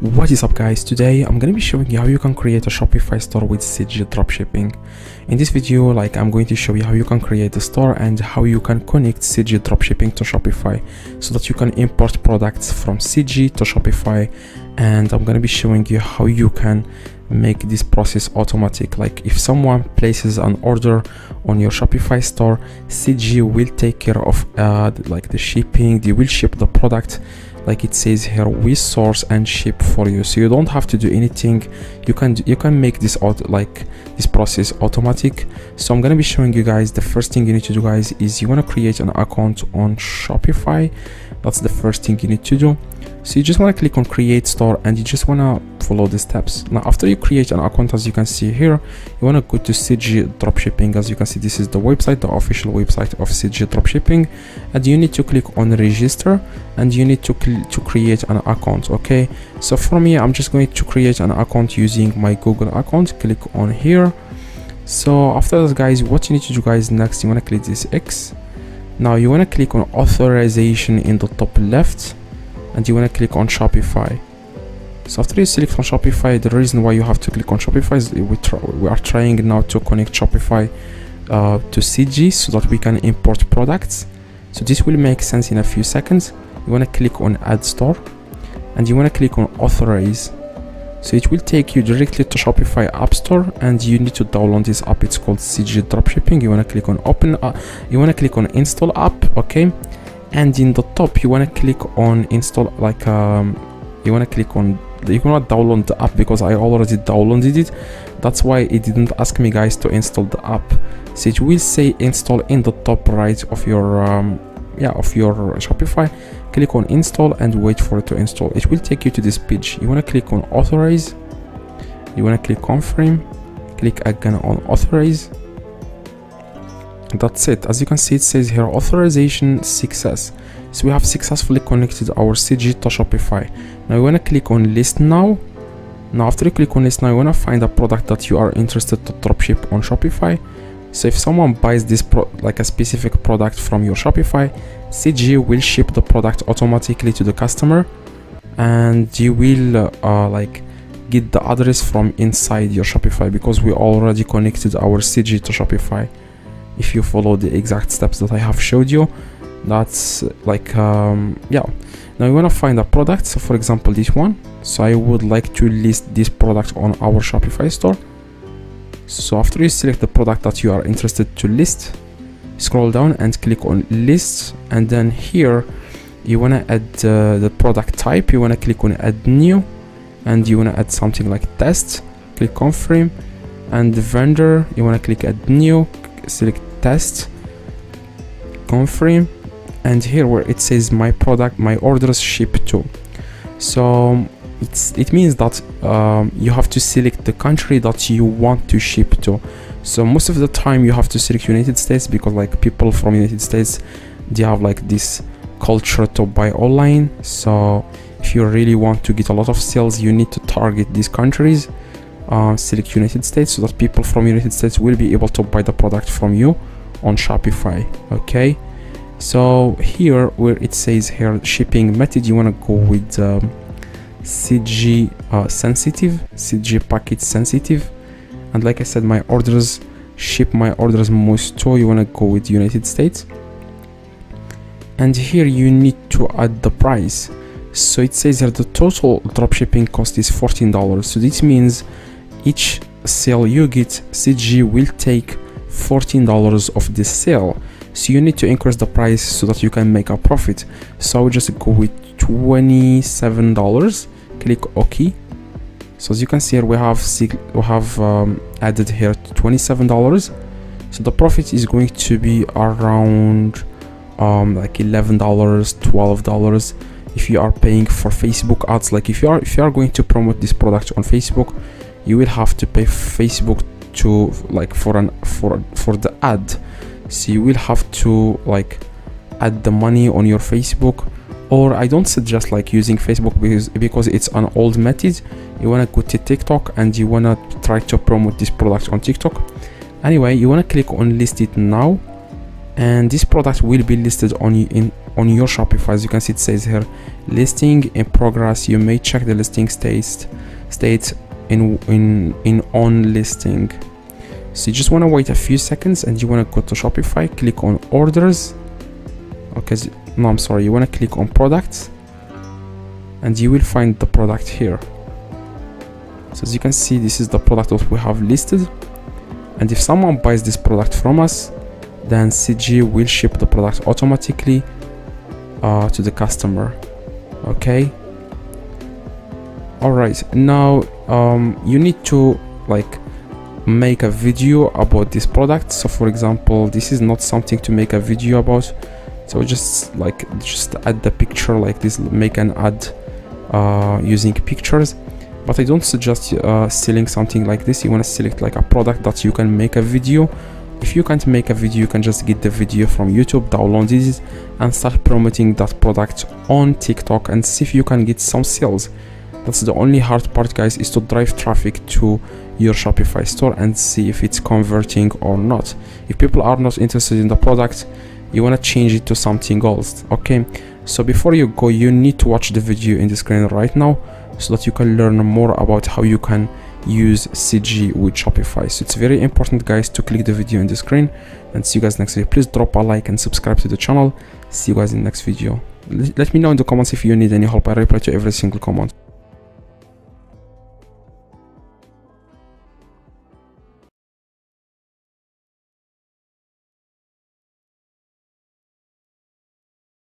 What is up guys, today I'm going to be showing you how you can create a Shopify store with CG Dropshipping. In this video, I'm going to show you how you can create a store and how you can connect CG Dropshipping to Shopify so that you can import products from CG to Shopify. And I'm going to be showing you how you can make this process automatic. Like if someone places an order on your Shopify store, CG will take care of the shipping. They will ship the product like it says here, we source and ship for you, so you don't have to do anything. You can make this this process automatic. So I'm gonna be showing you guys. The first thing you need to do, guys, is you want to create an account on Shopify. That's the first thing you need to do. So you just want to click on create store and you just want to follow the steps. Now after you create an account, as you can see here, you want to go to CG Dropshipping. As you can see, this is the website, the official website of CG Dropshipping, and you need to click on register and you need to create an account. Okay, so for me, I'm just going to create an account using my Google account. Click on here. So after that, guys, what you need to do, guys, next you want to click this X. Now you want to click on authorization in the top left and you want to click on Shopify. So after you select on Shopify, the reason why you have to click on Shopify is we are trying now to connect Shopify to CG so that we can import products. So this will make sense in a few seconds. You want to click on add store and you want to click on authorize. So it will take you directly to Shopify App Store and you need to download this app. It's called CG Dropshipping. You want to click on open, you want to click on install app, okay? And in the top, you want to click on install, you want to click on, you cannot download the app because I already downloaded it. That's why it didn't ask me, guys, to install the app. So it will say install in the top right of your Shopify. Click on install and wait for it to install. It will take you to this page. You want to click on authorize, you want to click confirm, click again on authorize. That's it. As you can see, it says here authorization success. So we have successfully connected our CG to Shopify. Now you want to click on list now. Now after you click on list now, you want to find a product that you are interested to dropship on Shopify. So if someone buys this a specific product from your Shopify, CG will ship the product automatically to the customer, and you will get the address from inside your Shopify because we already connected our CG to Shopify. If you follow the exact steps that I have showed you, that's now you want to find a product. So for example, this one. So I would like to list this product on our Shopify store. So after you select the product that you are interested to list, scroll down and click on list, and then here you want to add the product type. You want to click on add new and you want to add something like test. Click confirm, and the vendor, you want to click add new, select test, confirm, and here where it says my product, my orders ship to. So it means that you have to select the country that you want to ship to. So most of the time you have to select United States because people from United States, they have this culture to buy online. So if you really want to get a lot of sales, you need to target these countries. Select United States so that people from United States will be able to buy the product from you on Shopify. Okay, so here where it says here shipping method, you want to go with CG sensitive, CG packet sensitive, and like I said, my orders most to, you want to go with United States. And here you need to add the price. So it says here the total dropshipping cost is $14. So this means each sale you get, CG will take $14 of this sale. So you need to increase the price so that you can make a profit. So I will just go with $27. Click OK. So as you can see here, we have added here $27. So the profit is going to be around $11, $12 if you are paying for Facebook ads. If you are going to promote this product on Facebook, you will have to pay Facebook to for the ad. So you will have to add the money on your Facebook. Or I don't suggest using Facebook because it's an old method. You want to go to TikTok and you want to try to promote this product on TikTok. Anyway, you want to click on list it now, and this product will be listed on your Shopify. As you can see, it says here listing in progress. You may check the listing states in on listing. So you just want to wait a few seconds and you want to go to Shopify, click on orders. Okay, no, I'm sorry, you want to click on products and you will find the product here. So as you can see, this is the product that we have listed, and if someone buys this product from us, then CG will ship the product automatically to the customer. Okay, all right, now you need to like make a video about this product. So for example, this is not something to make a video about, so just add the picture like this, make an ad using pictures. But I don't suggest selling something like this. You want to select like a product that you can make a video. If you can't make a video, you can just get the video from YouTube, download it, and start promoting that product on TikTok and see if you can get some sales. That's the only hard part, guys, is to drive traffic to your Shopify store and see if it's converting or not. If people are not interested in the product, you want to change it to something else. Okay, so before you go, you need to watch the video in the screen right now, so that you can learn more about how you can use CG with Shopify. So it's very important, guys, to click the video in the screen, and see you guys next video. Please drop a like and subscribe to the channel. See you guys in the next video. Let me know in the comments if you need any help. I reply to every single comment.